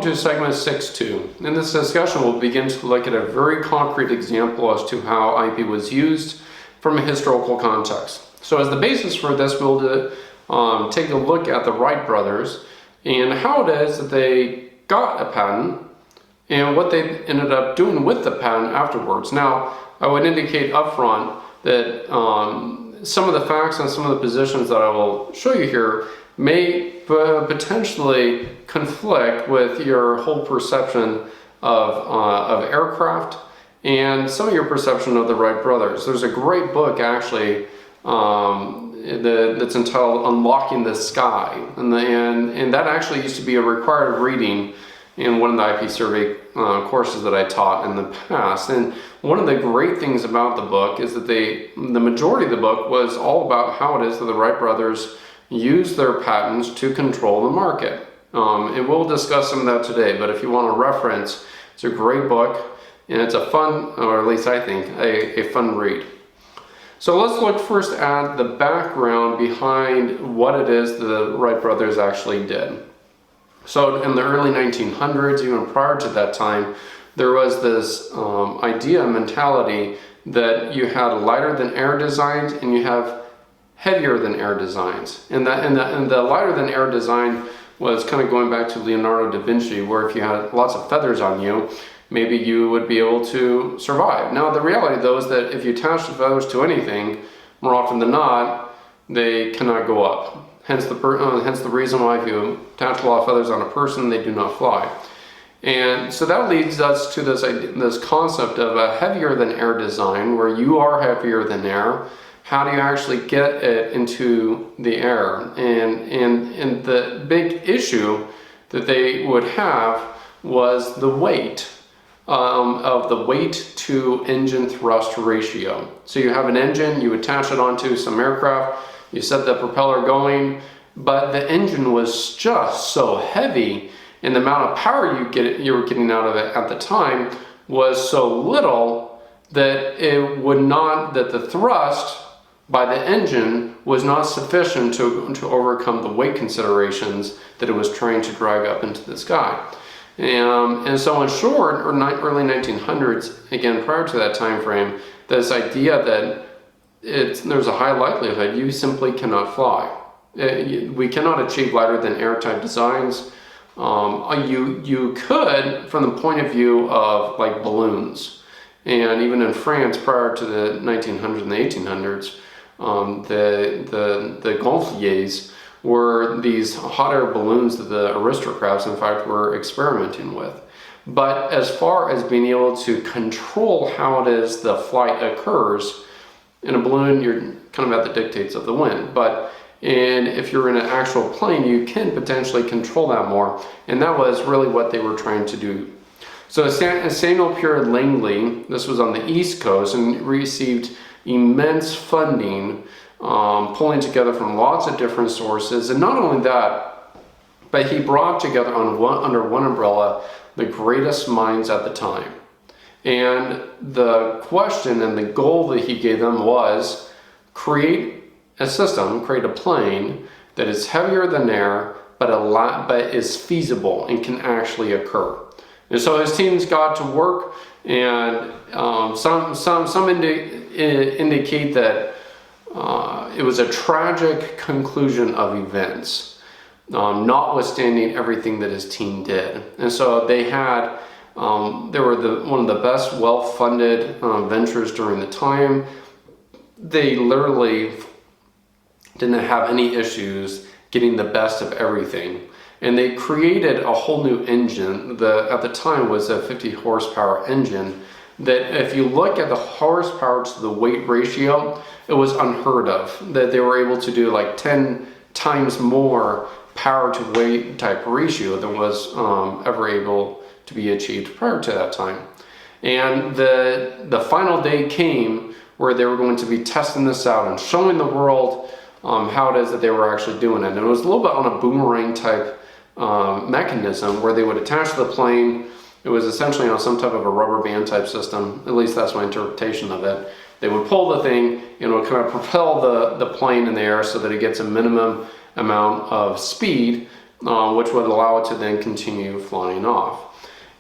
to segment 6.2. In this discussion, we'll begin to look at a very concrete example as to how IP was used from a historical context. So as the basis for this, we'll take a look at the Wright brothers and how it is that they got a patent and what they ended up doing with the patent afterwards. Now, I would indicate upfront that some of the facts and some of the positions that I will show you here may potentially conflict with your whole perception of aircraft and some of your perception of the Wright brothers. There's a great book actually that's entitled Unlocking the Sky, and that actually used to be a required reading in one of the IP survey courses that I taught in the past. And one of the great things about the book is that the majority of the book was all about how it is that the Wright brothers use their patents to control the market. And we'll discuss some of that today, but if you want a reference, it's a great book, and it's a fun, or at least I think, a fun read. So let's look first at the background behind what it is the Wright brothers actually did. So in the early 1900s, even prior to that time, there was this mentality that you had lighter than air designs and you have heavier than air designs. And the lighter than air design was kind of going back to Leonardo da Vinci, where if you had lots of feathers on you, maybe you would be able to survive. Now the reality though is that if you attach the feathers to anything, more often than not, they cannot go up. Hence the reason why if you attach a lot of feathers on a person, they do not fly. And so that leads us to this concept of a heavier than air design, where you are heavier than air. How do you actually get it into the air? And the big issue that they would have was the weight of the weight to engine thrust ratio. So you have an engine, you attach it onto some aircraft, you set the propeller going, but the engine was just so heavy, and the amount of power you were getting out of it at the time was so little that the thrust by the engine was not sufficient to overcome the weight considerations that it was trying to drag up into the sky. And so in short, early 1900s, again prior to that time frame, this idea that there's a high likelihood you simply cannot fly. We cannot achieve lighter than air type designs. You could from the point of view of like balloons. And even in France prior to the 1900s and the 1800s, the gonfliers were these hot air balloons that the aristocrats in fact were experimenting with. But as far as being able to control how it is the flight occurs, in a balloon you're kind of at the dictates of the wind, and if you're in an actual plane you can potentially control that more, and that was really what they were trying to do. So Samuel Pierre Langley, this was on the East Coast, and received immense funding, pulling together from lots of different sources. And not only that, but he brought together under one umbrella the greatest minds at the time. And the question and the goal that he gave them was create a system, create a plane that is heavier than air, but is feasible and can actually occur. And so his teams got to work, and some indicate that it was a tragic conclusion of events, notwithstanding everything that his team did. And so they were one of the best well-funded ventures during the time. They literally didn't have any issues getting the best of everything. And they created a whole new engine. At the time was a 50 horsepower engine that if you look at the horsepower to the weight ratio, it was unheard of. That they were able to do like 10 times more power to weight type ratio than was ever able to be achieved prior to that time. And the final day came where they were going to be testing this out and showing the world how it is that they were actually doing it. And it was a little bit on a boomerang type mechanism where they would attach the plane. It was essentially on some type of a rubber band type system. At least that's my interpretation of it. They would pull the thing and it would kind of propel the plane in the air so that it gets a minimum amount of speed which would allow it to then continue flying off.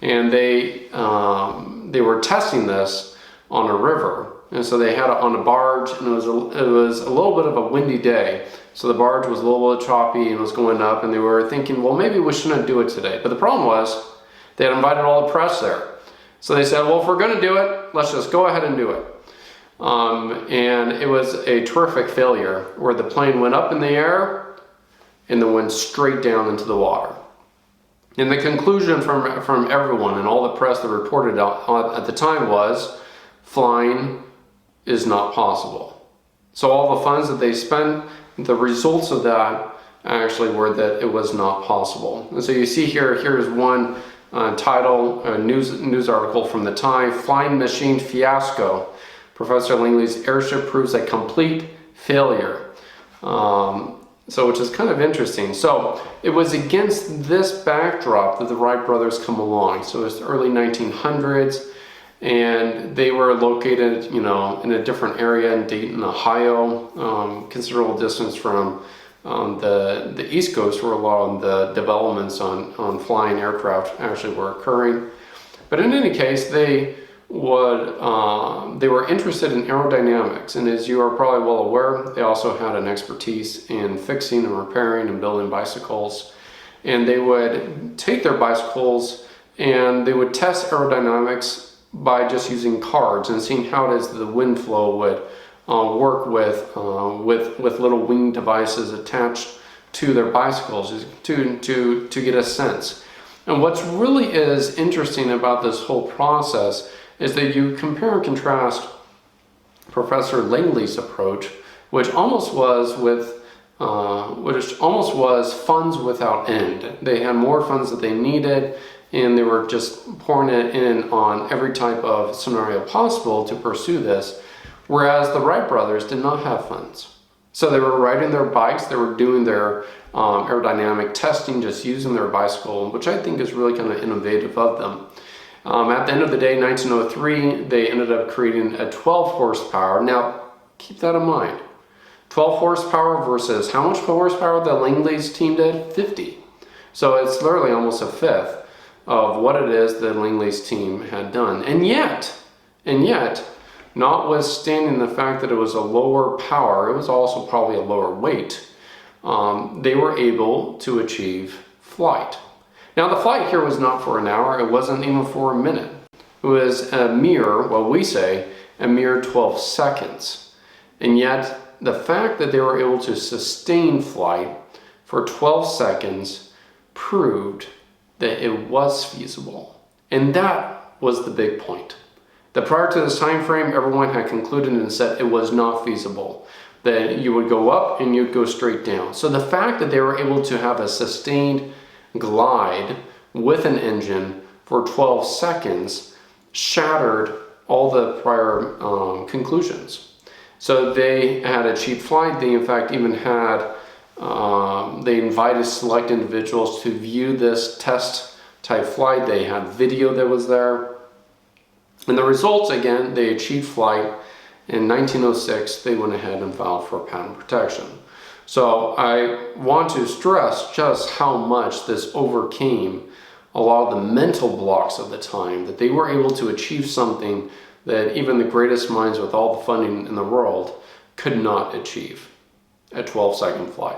And they were testing this on a river, and so they had it on a barge, and it was a little bit of a windy day, so the barge was a little bit choppy and was going up, and they were thinking, well, maybe we shouldn't do it today. But the problem was they had invited all the press there, so they said, well, if we're going to do it, let's just go ahead and do it. And it was a terrific failure, where the plane went up in the air and then went straight down into the water. And the conclusion from everyone and all the press that reported at the time was, flying is not possible. So all the funds that they spent, the results of that actually were that it was not possible. And so you see here's one title, a news article from the time, Flying Machine Fiasco. Professor Langley's airship proves a complete failure. So which is kind of interesting. So it was against this backdrop that the Wright brothers come along. So it's the early 1900s, and they were located, in a different area in Dayton, Ohio, considerable distance from the East Coast, where a lot of the developments on flying aircraft actually were occurring. But in any case, they were interested in aerodynamics, and as you are probably well aware, they also had an expertise in fixing and repairing and building bicycles. And they would take their bicycles and they would test aerodynamics by just using cards and seeing how it is that the wind flow would work with little wing devices attached to their bicycles to get a sense. And what's really is interesting about this whole process is that you compare and contrast Professor Langley's approach, which almost was funds without end. They had more funds that they needed, and they were just pouring it in on every type of scenario possible to pursue this, whereas the Wright brothers did not have funds. So they were riding their bikes, they were doing their aerodynamic testing, just using their bicycle, which I think is really kind of innovative of them. At the end of the day, 1903, they ended up creating a 12 horsepower. Now, keep that in mind. 12 horsepower versus how much horsepower the Langley's team did? 50. So it's literally almost a fifth of what it is the Langley's team had done. And yet, notwithstanding the fact that it was a lower power, it was also probably a lower weight, they were able to achieve flight. Now the flight here was not for an hour, it wasn't even for a minute. It was a mere, well we say, a mere 12 seconds. And yet the fact that they were able to sustain flight for 12 seconds proved that it was feasible. And that was the big point. That prior to this time frame, everyone had concluded and said it was not feasible. That you would go up and you'd go straight down. So the fact that they were able to have a sustained glide with an engine for 12 seconds shattered all the prior conclusions. So they had achieved flight. They in fact even had, they invited select individuals to view this test type flight. They had video that was there. And the results, again, they achieved flight. In 1906, they went ahead and filed for patent protection. So I want to stress just how much this overcame a lot of the mental blocks of the time, that they were able to achieve something that even the greatest minds with all the funding in the world could not achieve, a 12-second flight.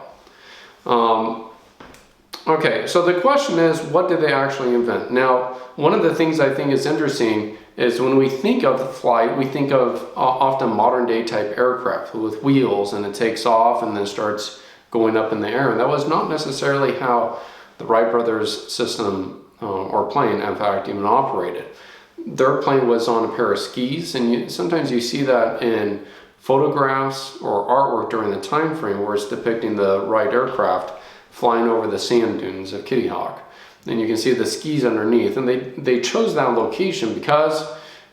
Okay, so the question is, what did they actually invent? Now, one of the things I think is interesting is when we think of flight, we think of often modern day type aircraft with wheels, and it takes off and then starts going up in the air. And that was not necessarily how the Wright brothers system or plane, in fact, even operated. Their plane was on a pair of skis, and sometimes you see that in photographs or artwork during the time frame where it's depicting the Wright aircraft flying over the sand dunes of Kitty Hawk. And you can see the skis underneath, and they chose that location because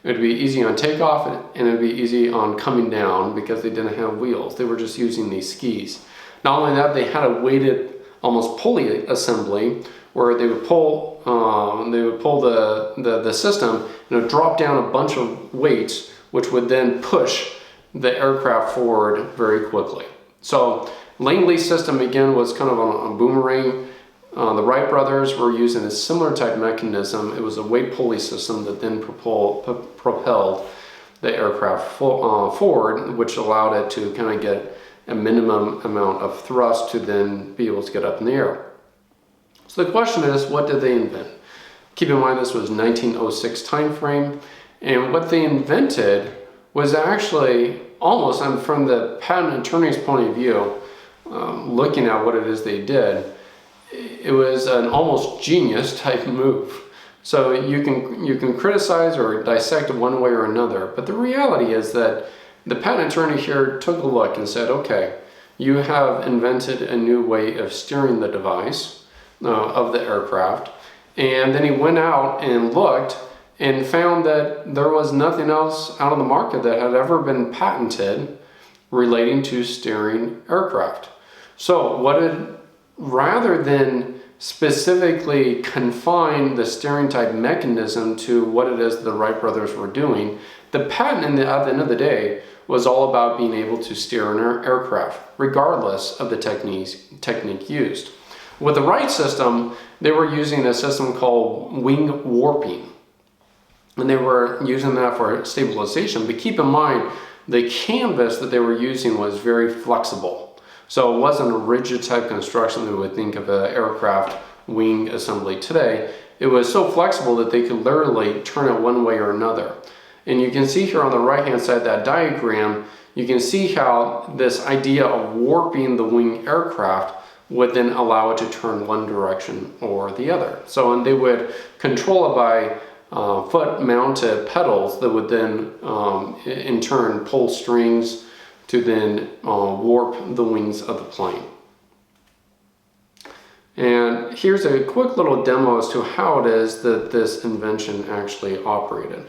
it would be easy on takeoff and it would be easy on coming down because they didn't have wheels. They were just using these skis. Not only that, they had a weighted, almost pulley assembly where they would pull the system and it would drop down a bunch of weights, which would then push the aircraft forward very quickly. So Langley's system again was kind of on a boomerang The Wright brothers were using a similar type mechanism. It was a weight pulley system that then propelled the aircraft forward, which allowed it to kind of get a minimum amount of thrust to then be able to get up in the air. So the question is, what did they invent? Keep in mind this was 1906 time frame, and what they invented was actually almost, and from the patent attorney's point of view, looking at what it is they did, it was an almost genius type move. So you can criticize or dissect it one way or another, but the reality is that the patent attorney here took a look and said, okay, you have invented a new way of steering the device of the aircraft, and then he went out and looked and found that there was nothing else out on the market that had ever been patented relating to steering aircraft. So rather than specifically confine the steering type mechanism to what it is the Wright brothers were doing, the patent at the end of the day was all about being able to steer an aircraft, regardless of the technique used. With the Wright system, they were using a system called wing warping, and they were using that for stabilization. But keep in mind, the canvas that they were using was very flexible. So it wasn't a rigid type construction that we would think of an aircraft wing assembly today. It was so flexible that they could literally turn it one way or another. And you can see here on the right hand side of that diagram, you can see how this idea of warping the wing aircraft would then allow it to turn one direction or the other. So, and they would control it by foot mounted pedals that would then in turn pull strings to then warp the wings of the plane. And here's a quick little demo as to how it is that this invention actually operated.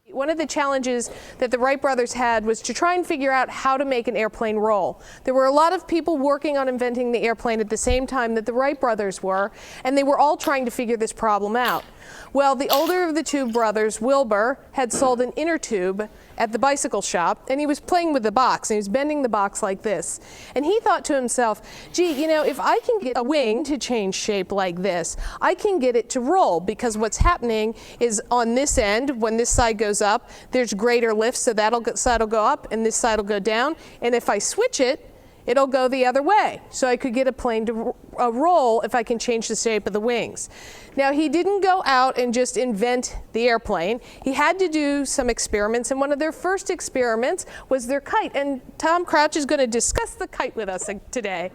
One of the challenges that the Wright brothers had was to try and figure out how to make an airplane roll. There were a lot of people working on inventing the airplane at the same time that the Wright brothers were, and they were all trying to figure this problem out. Well, the older of the two brothers, Wilbur, had sold an inner tube at the bicycle shop, and he was playing with the box, and he was bending the box like this. And he thought to himself, gee, you know, if I can get a wing to change shape like this, I can get it to roll, because what's happening is on this end, when this side goes up, there's greater lift, so that side will go up, and this side will go down. And if I switch it, it'll go the other way. So I could get a plane to roll if I can change the shape of the wings. Now, he didn't go out and just invent the airplane. He had to do some experiments, and one of their first experiments was their kite. And Tom Crouch is going to discuss the kite with us today.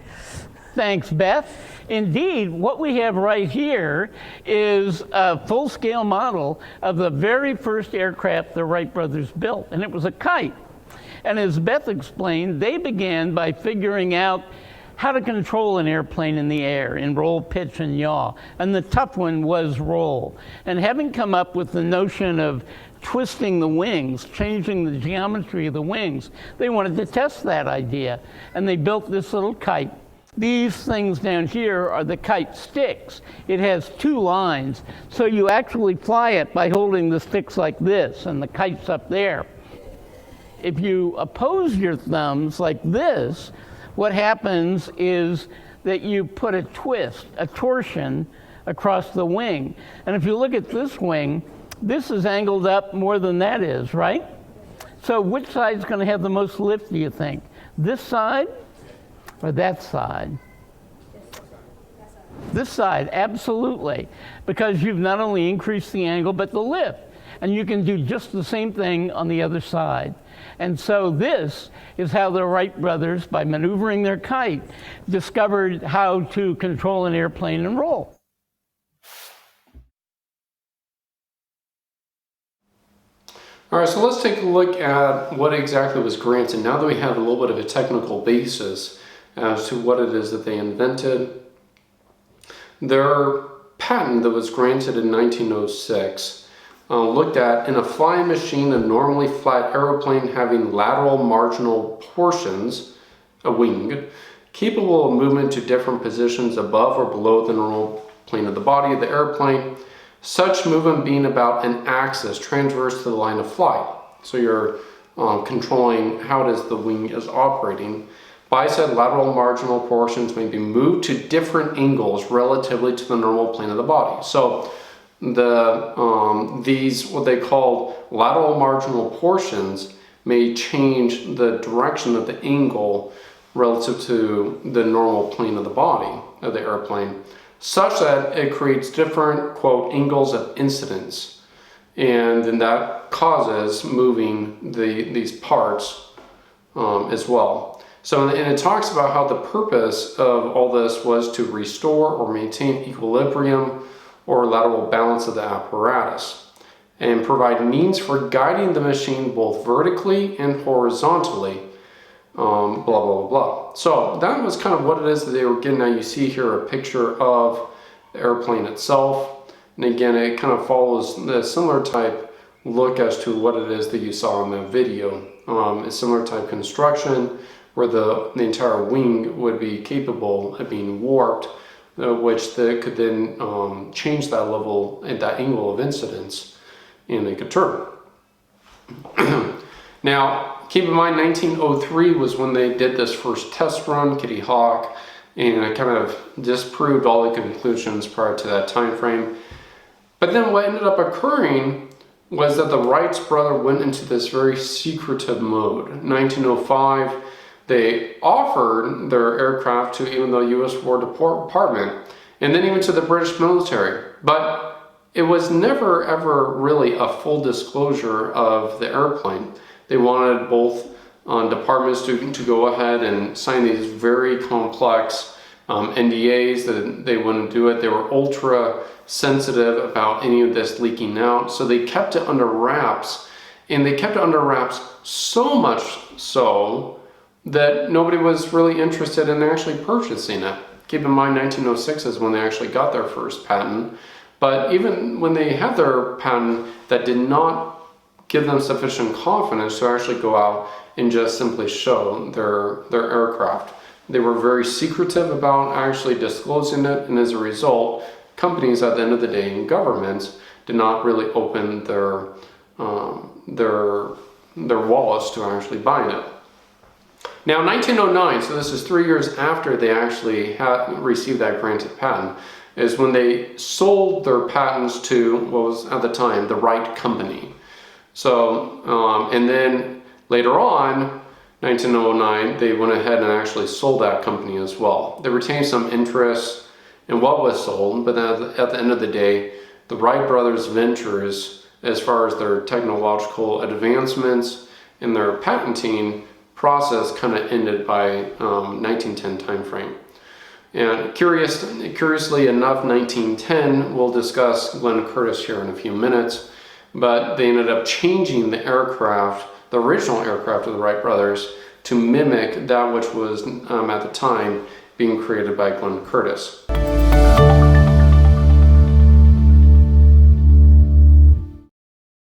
Thanks, Beth. Indeed, what we have right here is a full-scale model of the very first aircraft the Wright brothers built, and it was a kite. And as Beth explained, they began by figuring out how to control an airplane in the air in roll, pitch, and yaw. And the tough one was roll. And having come up with the notion of twisting the wings, changing the geometry of the wings, they wanted to test that idea. And they built this little kite. These things down here are the kite sticks. It has two lines, so you actually fly it by holding the sticks like this, and the kite's up there. If you oppose your thumbs like this, what happens is that you put a twist, a torsion, across the wing. And if you look at this wing, this is angled up more than that is, right? So which side is going to have the most lift, do you think? This side or that side? This side, absolutely. Because you've not only increased the angle, but the lift. And you can do just the same thing on the other side. And so this is how the Wright brothers, by maneuvering their kite, discovered how to control an airplane and roll. All right, so let's take a look at what exactly was granted. Now that we have a little bit of a technical basis as to what it is that they invented, their patent that was granted in 1906 looked at in a flying machine, a normally flat aeroplane having lateral marginal portions, a wing, capable of movement to different positions above or below the normal plane of the body of the airplane, such movement being about an axis transverse to the line of flight. So you're controlling how it is the wing is operating. Bisaid lateral marginal portions may be moved to different angles relatively to the normal plane of the body. So these, what they call lateral marginal portions, may change the direction of the angle relative to the normal plane of the body of the airplane, such that it creates different, quote, angles of incidence. And then that causes moving these parts as well. So, and it talks about how the purpose of all this was to restore or maintain equilibrium or lateral balance of the apparatus and provide means for guiding the machine both vertically and horizontally, blah, blah, blah, blah. So that was kind of what it is that they were getting at. You see here a picture of the airplane itself. And again, it kind of follows the similar type look as to what it is that you saw in that video. A similar type construction where the entire wing would be capable of being warped, which could then change that level and that angle of incidence, and they could turn. Now, keep in mind, 1903 was when they did this first test run, Kitty Hawk, and it kind of disproved all the conclusions prior to that time frame. But then what ended up occurring was that the Wright brothers went into this very secretive mode. In 1905, they offered their aircraft to even the U.S. War Department, and then even to the British military. But it was never ever really a full disclosure of the airplane. They wanted both departments to go ahead and sign these very complex NDAs that they wouldn't do it. They were ultra sensitive about any of this leaking out, so they kept it under wraps, and they kept it under wraps so much so that nobody was really interested in actually purchasing it. Keep in mind, 1906 is when they actually got their first patent, but even when they had their patent, that did not give them sufficient confidence to actually go out and just simply show their aircraft. They were very secretive about actually disclosing it, and as a result, companies at the end of the day and governments did not really open their wallets to actually buying it. Now, 1909, so this is 3 years after they actually received that granted patent, is when they sold their patents to what was at the time the Wright Company. So, and then later on, 1909, they went ahead and actually sold that company as well. They retained some interest in what was sold, but then at the end of the day, the Wright brothers' ventures, as far as their technological advancements and their patenting process, kind of ended by 1910 timeframe. And curiously enough, 1910, we'll discuss Glenn Curtiss here in a few minutes, but they ended up changing the aircraft, the original aircraft of the Wright brothers, to mimic that which was at the time being created by Glenn Curtiss.